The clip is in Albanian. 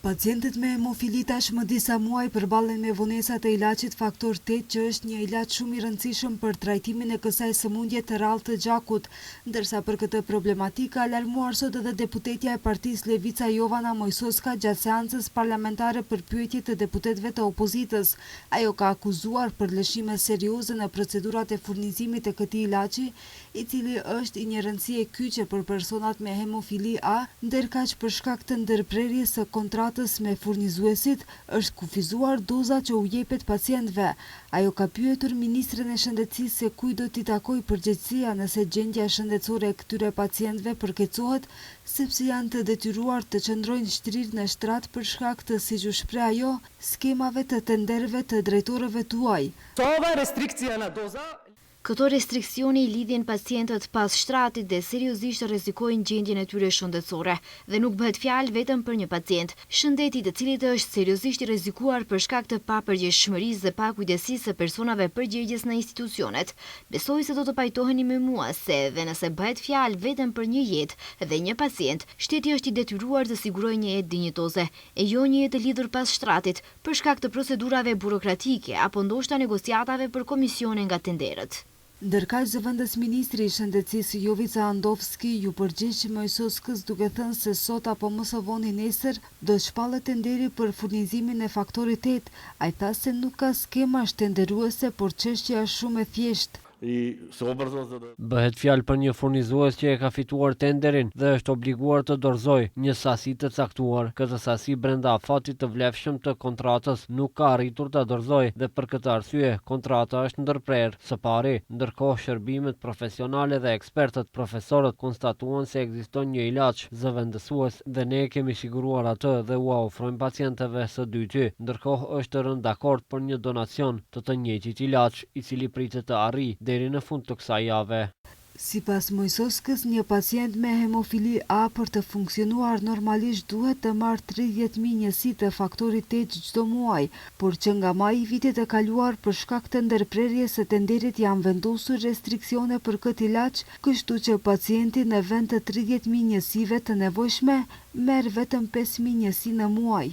Pacientët me hemofili tashmë disa muaj përballen me vonesat e ilaçit faktor 8, që është një ilaç shumë i rëndësishëm për trajtimin e kësaj sëmundje të rrallë të gjakut, ndërsa për këtë problematikë ka alarmuar sot edhe deputetja e Partisë Levica Jovana Mojsoska gjatë seancës parlamentare për pyetje të deputetëve të opozitës. Ajo ka akuzuar për lëshime serioze në procedurat e furnizimit të këtij ilaçi, i cili është i një rëndësie kyçe për personat me hemofili A, ndërkaq për shkak të ndërprerjes së kontratës me furnizuesit është kufizuar doza që u jepet pacientëve. Ajo ka pyetur ministren e shëndetësisë se kujt do t'i takojë përgjegjësia nëse gjendja shëndetësore e këtyre pacientëve përkeqësohet, sepse janë të detyruar të qëndrojnë shtrirë në shtrat për shkak të, siç u shpreh ajo, skemave të tenderëve të drejtorëve tuaj. Këto restriksioni i lidhin pacientët pas shtratit dhe seriozisht rrezikojnë gjendjen e tyre shëndetësore, dhe nuk bëhet fjalë vetëm për një pacient, shëndeti i cilit është seriozisht i rrezikuar për shkak të papërgjegjshmërisë dhe pakujdesisë së personave përgjegjës në institucionet. Besoj se do të pajtoheni me mua se edhe nëse bëhet fjalë vetëm për një jetë dhe një pacient, shteti është i detyruar të sigurojë një jetë dinjitoze, e jo një jetë lidhur pas shtratit për shkak të procedurave burokratike apo ndoshta negociatave për komisione nga tenderët. Ndërkaq zëvendës ministri i shëndetësisë Jovica Andovski ju përgjigj Mojsoskës duke thënë se sot apo më së voni nesër do të shpallet tenderi për furnizimin e faktorit 8. Ai tha se nuk ka skema shtenderuese, por çështja është shumë e thjeshtë. Bëhet fjalë për një furnizues që e ka fituar tenderin dhe është obliguar të dorëzojë një sasi të caktuar. Këtë sasi brenda afatit të vlefshëm të kontratës nuk ka arritur ta dorëzojë dhe për këtë arsye kontrata është ndërprerë së pari, ndërkohë shërbimet profesionale dhe ekspertët profesorët konstatuan se ekziston një ilaç zëvendësues dhe ne kemi siguruar atë dhe ua ofrojmë pacientëve së dyti, ndërkohë është rënë dakord për një donacion të njëjtit ilaç, i cili pritet të arrijë deri në fund të kësaj jave. Sipas Mojsoskës, një pacient me hemofili A për të funksionuar normalisht duhet të marrë 30.000 njësi të faktorit 8 çdo muaj, por që nga maji i vitit e kaluar për shkak të ndërprerjes së tenderit janë vendosur restriksione për këtë ilaç, kështu që pacienti në vend të 30.000 njësive të nevojshme merr vetëm 5.000 njësi në muaj.